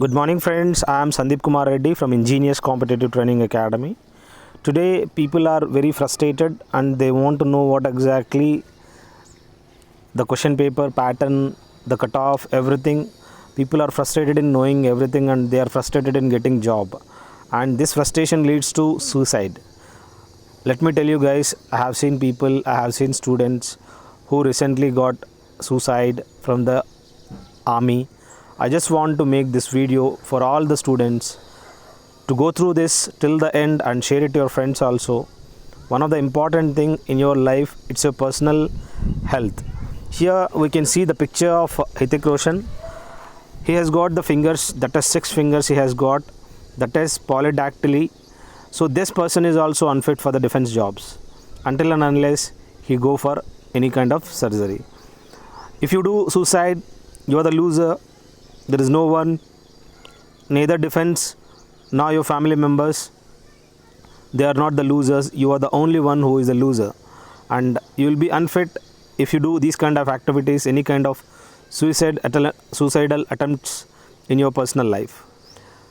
Good morning, friends. I am Sandeep Kumar Reddy from Ingenious Competitive Training Academy. Today, people are very frustrated and they want to know what exactly the question paper pattern, the cutoff, everything. People are frustrated in knowing everything and they are frustrated in getting job. And this frustration leads to suicide. Let me tell you guys, I have seen people, I have seen students who recently got suicide from the army. I just want to make this video for all the students to go through this till the end and share it to your friends also. One of the important thing in your life, it's your personal health. Here we can see the picture of Hrithik Roshan. He has got the fingers, that is 6 fingers he has got, that is polydactyly. So this person is also unfit for the defense jobs until and unless he go for any kind of surgery. If you do suicide, you are the loser. There is no one, neither defense nor your family members. They are not the losers. You are the only one who is the loser, and you will be unfit if you do these kind of activities, any kind of suicidal attempts in your personal life.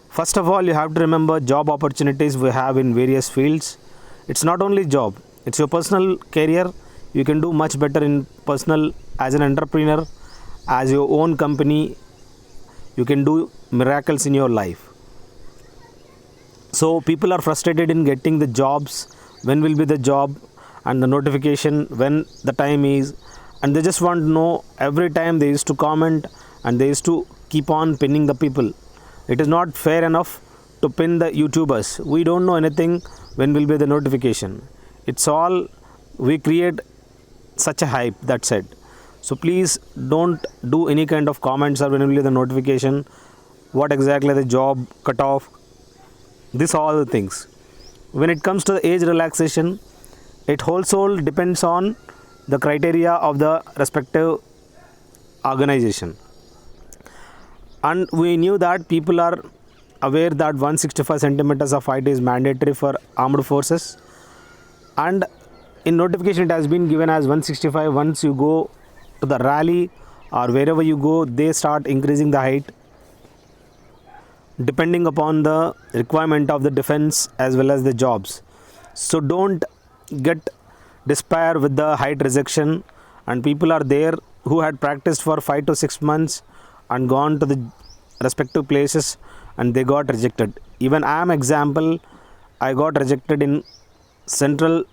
First of all, you have to remember job opportunities we have in various fields. It's not only job, it's your personal career. You can do much better in personal as an entrepreneur, as your own company. You can do miracles in your life. So people are frustrated in getting the jobs. When will be the job and the notification, when the time is, and they just want to know. Every time they used to comment and they used to keep on pinning the people. It is not fair enough to pin the YouTubers. We don't know anything when will be the notification. It's all we create such a hype, that's it. So please don't do any kind of comments or when will be the notification, what exactly the job cutoff, this all the things. When it comes to the age relaxation, it also depends on the criteria of the respective organization. And we knew that people are aware that 165 centimeters of height is mandatory for armed forces, and in notification it has been given as 165. Once you go to the rally or wherever you go, they start increasing the height depending upon the requirement of the defense as well as the jobs. So don't get despair with the height rejection. And people are there who had practiced for 5 to 6 months and gone to the respective places and they got rejected. Even I am example, I got rejected in Central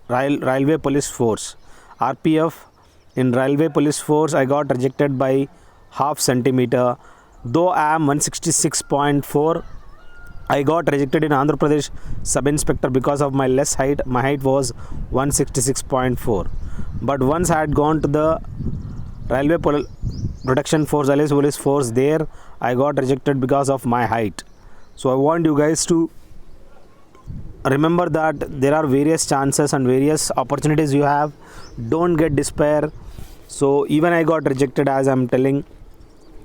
Railway Police Force, RPF. In Railway Police Force, I got rejected by half centimeter. Though I am 166.4, I got rejected in Andhra Pradesh Sub Inspector because of my less height. My height was 166.4. But once I had gone to the Railway Protection Force, Railway Police Force, there I got rejected because of my height. So I want you guys to remember that there are various chances and various opportunities you have. Don't get despair. So even I got rejected, as I'm telling,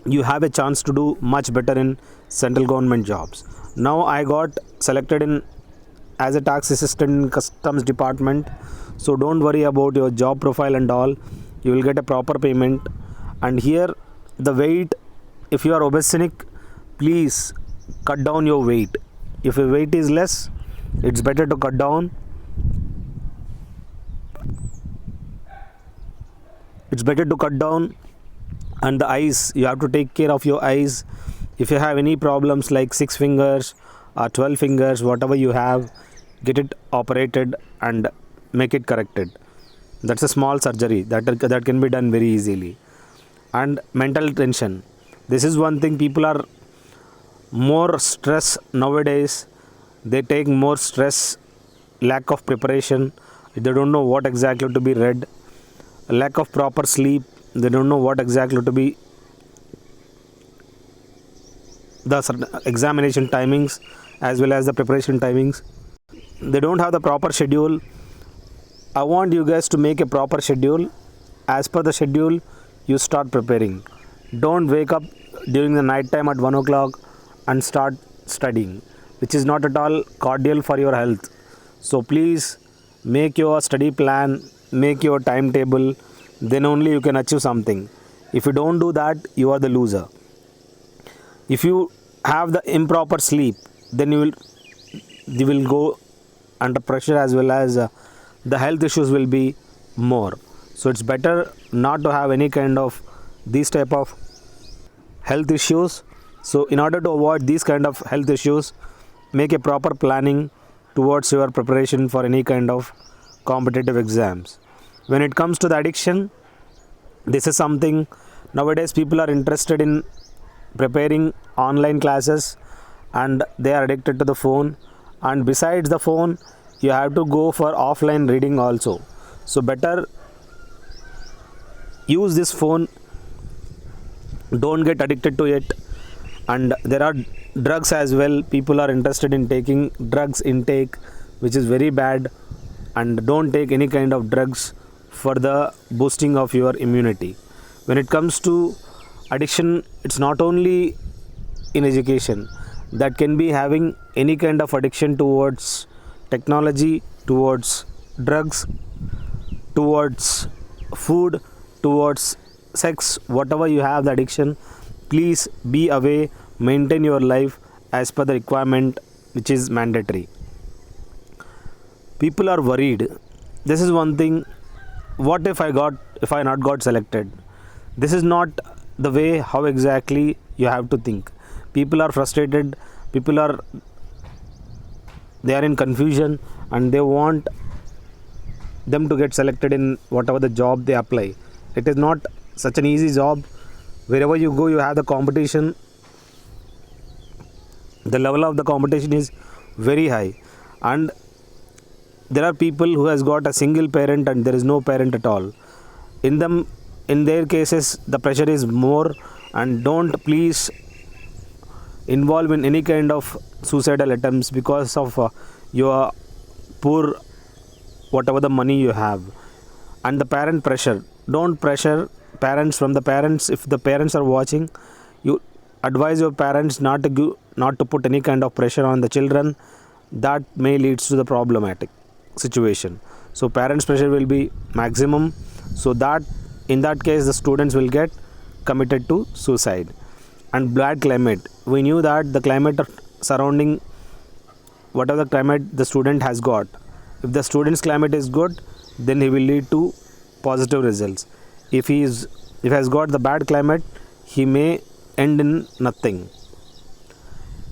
you have a chance to do much better in central government jobs. Now I got selected in as a tax assistant in customs department. So don't worry about your job profile and all. You will get a proper payment. And here the weight, if you are obesogenic, please cut down your weight. If your weight is less, it's better to cut down. It's better to cut down. And the eyes, you have to take care of your eyes. If you have any problems like 6 fingers or 12 fingers, whatever you have, get it operated and make it corrected. That's a small surgery that can be done very easily. And mental tension, this is one thing. People are more stress nowadays. They take more stress, lack of preparation. They don't know what exactly to be read, lack of proper sleep. They don't know what exactly to be the examination timings as well as the preparation timings. They don't have the proper schedule. I want you guys to make a proper schedule. As per the schedule, you start preparing. Don't wake up during the night time at 1 o'clock and start studying, which is not at all cordial for your health. So please make your study plan, make your timetable, then only you can achieve something. If you don't do that, you are the loser. If you have the improper sleep, then you will go under pressure, as well as the health issues will be more. So it's better not to have any kind of these type of health issues. So in order to avoid these kind of health issues, make a proper planning towards your preparation for any kind of competitive exams. When it comes to the addiction, this is something nowadays people are interested in preparing online classes, and they are addicted to the phone. And besides the phone, you have to go for offline reading also. So better use this phone, don't get addicted to it. And there are drugs as well. People are interested in taking drugs intake, which is very bad. And don't take any kind of drugs for the boosting of your immunity. When it comes to addiction, it's not only in education. That can be having any kind of addiction towards technology, towards drugs, towards food, towards sex. Whatever you have the addiction, please be away, maintain your life as per the requirement, which is mandatory. People are worried. This is one thing. What if I not got selected? This is not the way how exactly you have to think. People are frustrated. They are in confusion, and they want them to get selected in whatever the job they apply. It is not such an easy job. Wherever you go, you have the competition. The level of the competition is very high, and there are people who has got a single parent and there is no parent at all. In their cases, the pressure is more. And don't please involve in any kind of suicidal attempts because of your poor whatever the money you have. And the parent pressure, don't pressure parents. From the parents, if the parents are watching, you advise your parents not to put any kind of pressure on the children. That may leads to the problematic situation. So parents pressure will be maximum, so that in that case the students will get committed to suicide. And bad climate, we knew that the climate surrounding whatever the climate the student has got, if the student's climate is good, then he will lead to positive results. If he has got the bad climate, he may end in nothing.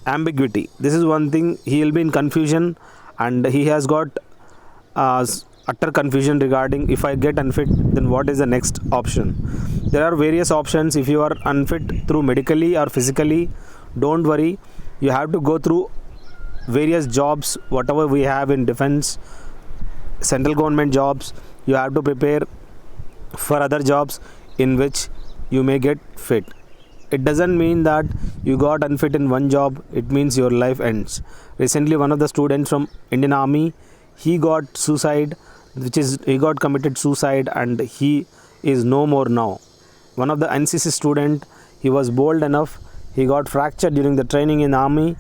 Ambiguity, this is one thing. He will be in confusion, and he has got utter confusion regarding, if I get unfit, then what is the next option. There are various options. If you are unfit through medically or physically, don't worry. You have to go through various jobs, whatever we have in defense, central government jobs. You have to prepare for other jobs in which you may get fit. It doesn't mean that you got unfit in one job, it means your life ends. Recently, one of the students from Indian Army, he got suicide, he got committed suicide, and he is no more now. One of the NCC student, he was bold enough, he got fractured during the training in army.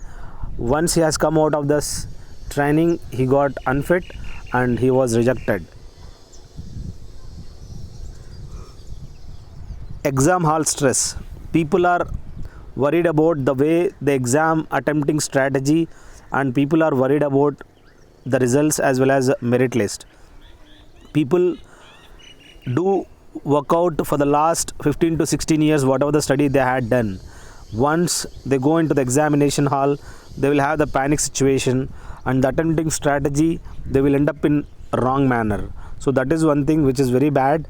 Once he has come out of this training, he got unfit and he was rejected. Exam hall stress. People are worried about the way the exam attempting strategy, and people are worried about the results as well as merit list. People do work out for the last 15 to 16 years whatever the study they had done. Once they go into the examination hall, they will have the panic situation, and the attempting strategy, they will end up in wrong manner. So that is one thing which is very bad.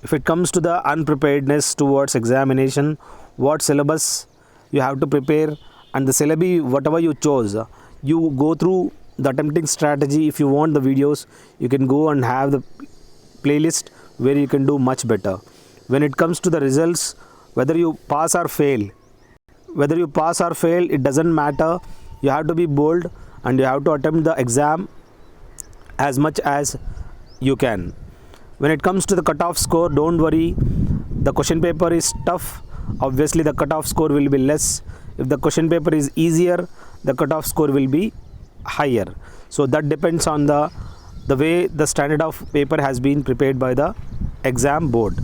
If it comes to the unpreparedness towards examination, what syllabus you have to prepare, and the syllabi whatever you chose, you go through the attempting strategy. If you want the videos, you can go and have the playlist where you can do much better. When it comes to the results, whether you pass or fail, it doesn't matter. You have to be bold and you have to attempt the exam as much as you can. When it comes to the cutoff score, don't worry. The question paper is tough, obviously the cutoff score will be less. If the question paper is easier, the cutoff score will be higher. So that depends on the way the standard of paper has been prepared by the exam board.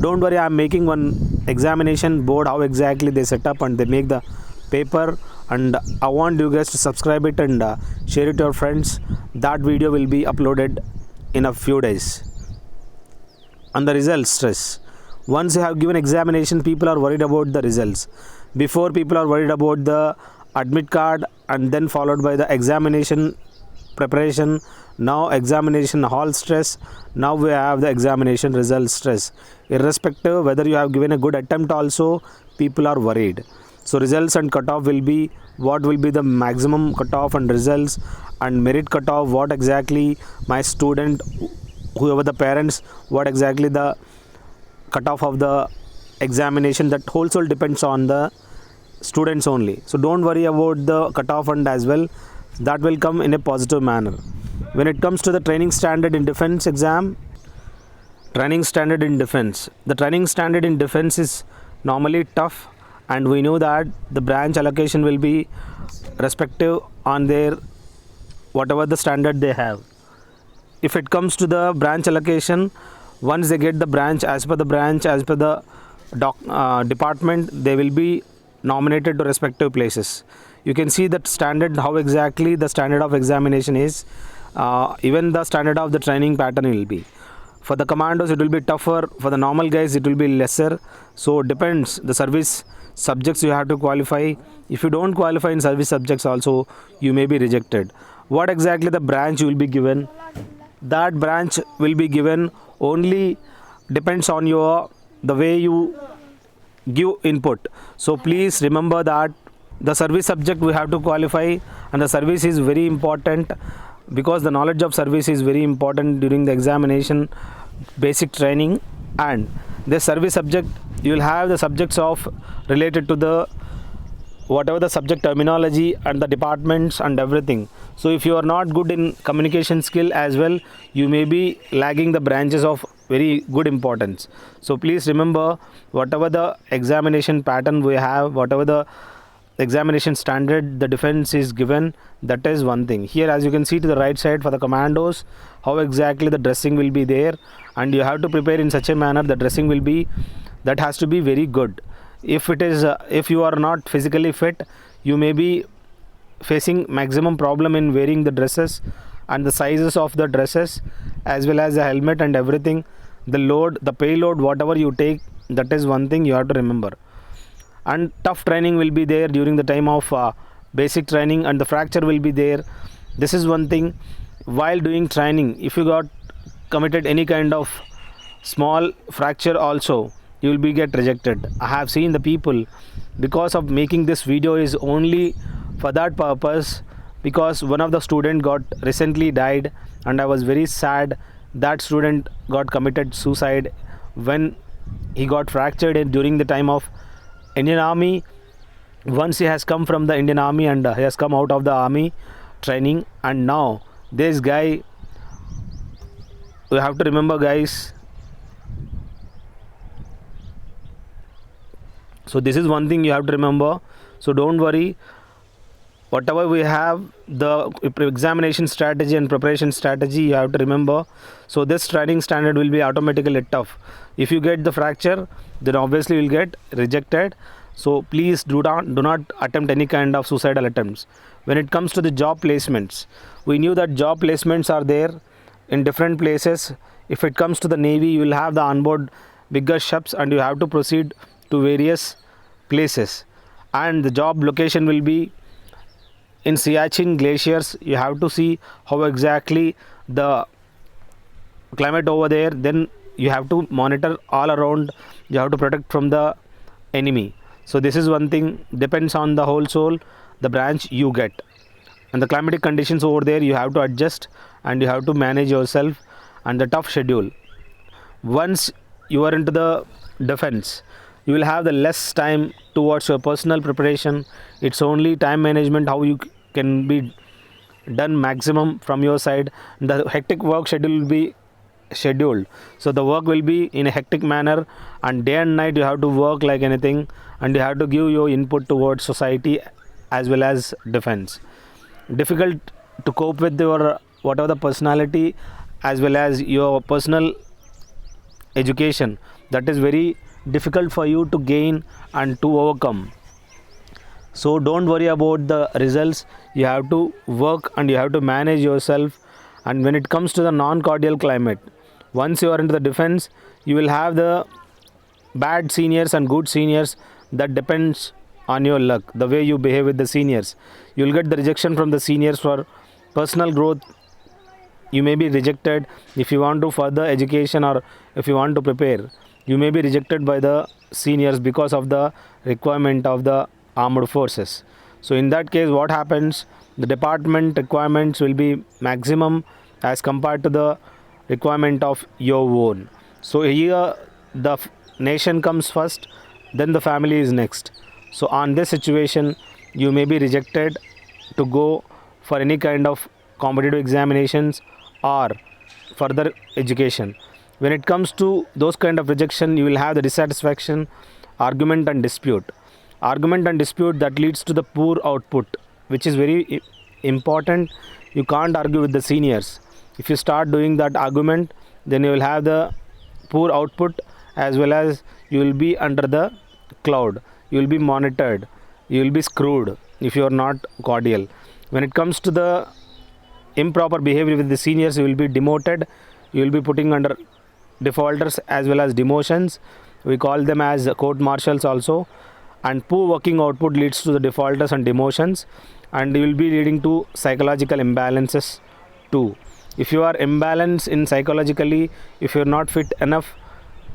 Don't worry, I am making one examination board, how exactly they set up and they make the paper. And I want you guys to subscribe it and share it to your friends. That video will be uploaded in a few days. And the results stress. Once you have given examination, people are worried about the results. Before, people are worried about the admit card and then followed by the examination preparation. Now examination hall stress. Now we have the examination result stress. Irrespective whether you have given a good attempt also, people are worried. So results and cutoff will be what will be the maximum cutoff and results, and merit cutoff, what exactly my student, whoever the parents, what exactly the cutoff of the examination. That also depends on the students only. So don't worry about the cutoff and as well, that will come in a positive manner. When it comes to the training standard in defense exam, training standard in defense, the training standard in defense is normally tough, and we know that the branch allocation will be respective on their whatever the standard they have. If it comes to the branch allocation, once they get the branch, as per the department, they will be nominated to respective places. You can see that standard, how exactly the standard of examination is. Even the standard of the training pattern will be. For the commandos, it will be tougher. For the normal guys, it will be lesser. So depends. The service subjects you have to qualify. If you don't qualify in service subjects also, you may be rejected. What exactly the branch you will be given? That branch will be given only depends on the way you give input. So please remember that the service subject we have to qualify, and the service is very important, because the knowledge of service is very important during the examination, basic training. And the service subject, you will have the subjects of related to the whatever the subject terminology and the departments and everything. So if you are not good in communication skill as well, you may be lagging the branches of very good importance. So please remember, whatever the examination pattern we have, whatever the examination standard the defense is given, that is one thing. Here, as you can see to the right side, for the commandos, how exactly the dressing will be there, and you have to prepare in such a manner the dressing will be, that has to be very good. If it is if you are not physically fit, you may be facing maximum problem in wearing the dresses, and the sizes of the dresses as well as the helmet and everything, the load, the payload, whatever you take, that is one thing you have to remember. And tough training will be there during the time of basic training, and the fracture will be there. This is one thing. While doing training, if you got committed any kind of small fracture also, you will be get rejected. I have seen the people, because of making this video is only for that purpose, because one of the student got recently died, and I was very sad. That student got committed suicide when he got fractured during the time of Indian Army. Once he has come from the Indian Army and he has come out of the army training, and now this guy, you have to remember guys. So this is one thing you have to remember. So don't worry, whatever we have, the examination strategy and preparation strategy, you have to remember. So this training standard will be automatically tough. If you get the fracture, then obviously you will get rejected. So please do not attempt any kind of suicidal attempts. When it comes to the job placements, we knew that job placements are there in different places. If it comes to the Navy, you will have the onboard bigger ships, and you have to proceed to various places, and the job location will be in Siachen glaciers. You have to see how exactly the climate over there. Then you have to monitor all around. You have to protect from the enemy. So this is one thing, depends on the whole soul, the branch you get, and the climatic conditions over there you have to adjust, and you have to manage yourself, and the tough schedule. Once you are into the defense, you will have the less time towards your personal preparation. It's only time management, how you can be done maximum from your side. The hectic work schedule will be scheduled, so the work will be in a hectic manner, and day and night you have to work like anything, and you have to give your input towards society as well as defense. Difficult to cope with your whatever the personality as well as your personal education, that is very difficult for you to gain and to overcome. So don't worry about the results. You have to work and you have to manage yourself. And when it comes to the non-cordial climate, once you are into the defense, you will have the bad seniors and good seniors. That depends on your luck, the way you behave with the seniors. You will get the rejection from the seniors for personal growth. You may be rejected if you want to further education, or if you want to prepare, you may be rejected by the seniors because of the requirement of the armed forces. So in that case, what happens, the department requirements will be maximum as compared to the requirement of your own. So here the nation comes first, then the family is next. So on this situation, you may be rejected to go for any kind of competitive examinations or further education. When it comes to those kind of rejection, you will have the dissatisfaction, argument and dispute. Argument and dispute that leads to the poor output, which is very important. You can't argue with the seniors. If you start doing that argument, then you will have the poor output, as well as you will be under the cloud. You will be monitored. You will be screwed if you are not cordial. When it comes to the improper behavior with the seniors, you will be demoted. You will be putting under defaulters as well as demotions. We call them as court martials also. And poor working output leads to the defaulters and demotions, and you will be leading to psychological imbalances too. If you are imbalanced in psychologically, if you are not fit enough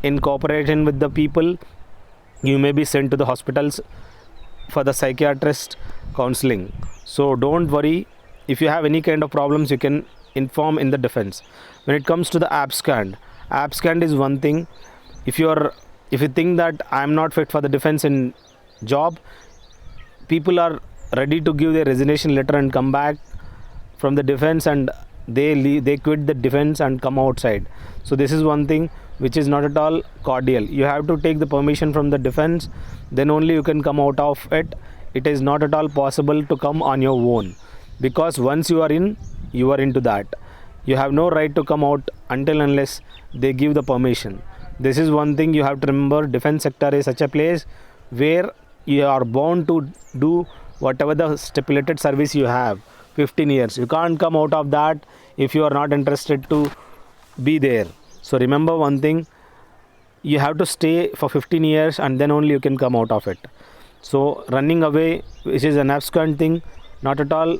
in cooperation with the people, you may be sent to the hospitals for the psychiatrist counseling. So don't worry. If you have any kind of problems, you can inform in the defense. When it comes to the abscond is one thing. If you think that I am not fit for the defense in job, people are ready to give their resignation letter and come back from the defense, and they quit the defense and come outside. So this is one thing which is not at all cordial. You have to take the permission from the defense, then only you can come out of it. It is not at all possible to come on your own, because once you are in, you are into that. You have no right to come out until unless they give the permission. This is one thing you have to remember. Defense sector is such a place where you are bound to do whatever the stipulated service you have, 15 years. You can't come out of that if you are not interested to be there. So remember one thing, you have to stay for 15 years and then only you can come out of it. So running away, which is an abscond thing, not at all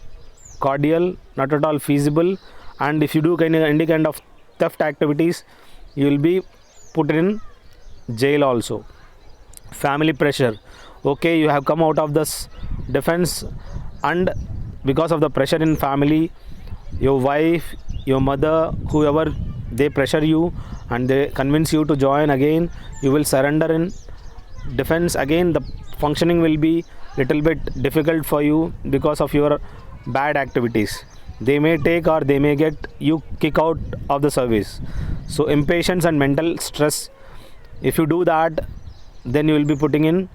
cordial, not at all feasible. And if you do any kind of theft activities, you will be put in jail also. Family pressure. Okay, you have come out of this defense, and because of the pressure in family, your wife, your mother, whoever, they pressure you and they convince you to join again. You will surrender in defense again. The functioning will be little bit difficult for you because of your bad activities. They may take or they may get you kick out of the service. So impatience and mental stress, if you do that, then you will be putting in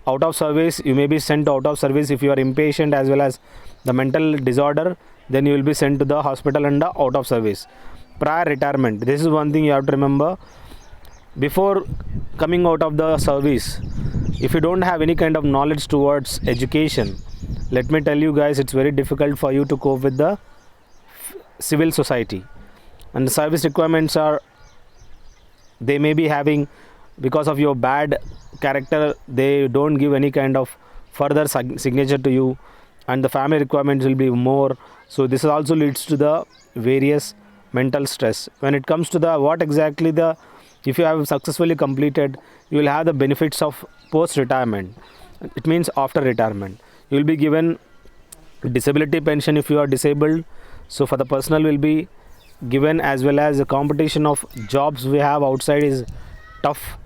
out of service. You may be sent out of service if you are impatient as well as the mental disorder. Then you will be sent to the hospital and out of service. Prior retirement, this is one thing you have to remember. Before coming out of the service, if you don't have any kind of knowledge towards education, let me tell you guys, it's very difficult for you to cope with the civil society. And the service requirements are, they may be having, because of your bad character, they don't give any kind of further signature to you, and the family requirements will be more. So this also leads to the various mental stress. When it comes to the what exactly the, if you have successfully completed, you will have the benefits of post retirement. It means after retirement you will be given disability pension if you are disabled. So for the personal will be given, as well as the competition of jobs we have outside is tough,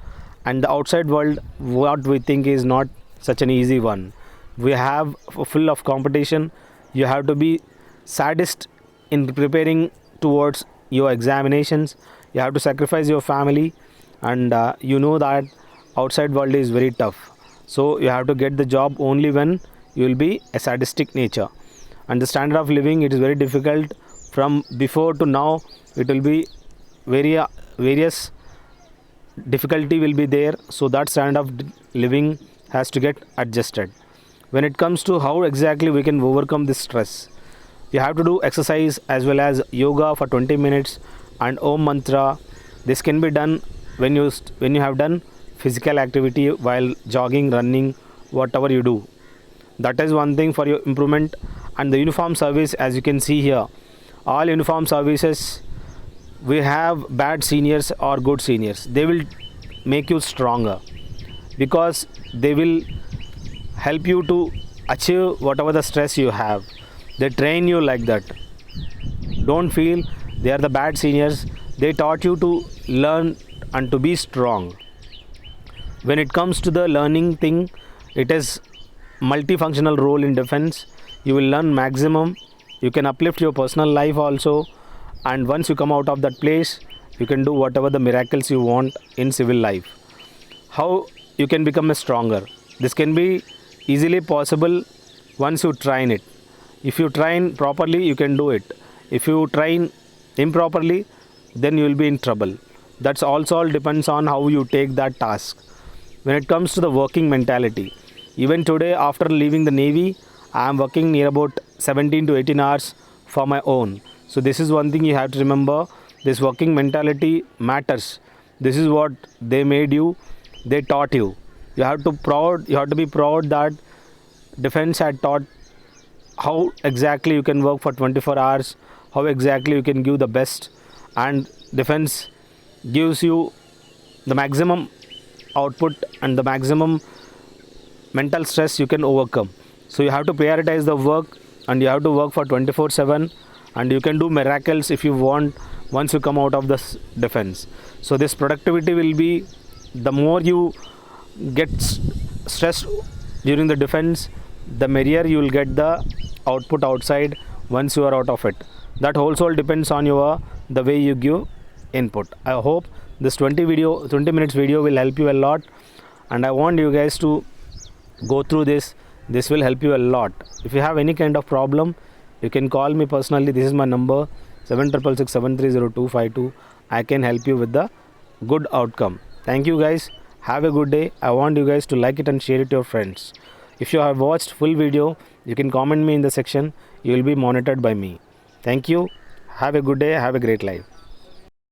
and the outside world, what we think is not such an easy one. We have full of competition. You have to be sadist in preparing towards your examinations. You have to sacrifice your family, and you know that outside world is very tough. So you have to get the job only when you will be a sadistic nature. And the standard of living, it is very difficult. From before to now, it will be various difficulty will be there, so that standard of living has to get adjusted. When it comes to how exactly we can overcome this stress, you have to do exercise as well as yoga for 20 minutes and Om mantra. This can be done when you have done physical activity while jogging, running, whatever you do. That is one thing for your improvement. And the uniform service, as you can see here, all uniform services, we have bad seniors or good seniors. They will make you stronger because they will help you to achieve whatever the stress you have. They train you like that. Don't feel they are the bad seniors. They taught you to learn and to be strong. When it comes to the learning thing, it is multifunctional role in defense. You will learn maximum. You can uplift your personal life also, and once you come out of that place, you can do whatever the miracles you want in civil life. How you can become a stronger? This can be easily possible once you train it. If you train properly, you can do it. If you train improperly, then you will be in trouble. That's also all depends on how you take that task. When it comes to the working mentality, even today after leaving the Navy, I am working near about 17 to 18 hours for my own. So this is one thing you have to remember. This working mentality matters. This is what they made you. They taught you. You have to be proud that defense had taught how exactly you can work for 24 hours, how exactly you can give the best, and defense gives you the maximum output and the maximum mental stress you can overcome. So you have to prioritize the work, and you have to work for 24/7, and you can do miracles if you want once you come out of this defense. So this productivity will be, the more you get stressed during the defense, the merrier you will get the output outside once you are out of it. That also depends on the way you give input. I hope this 20 minutes video will help you a lot, and I want you guys to go through this. This will help you a lot. If you have any kind of problem, you can call me personally. This is my number, 7667302252. I can help you with the good outcome. Thank you guys. Have a good day. I want you guys to like it and share it to your friends. If you have watched full video, you can comment me in the section. You will be monitored by me. Thank you. Have a good day. Have a great life.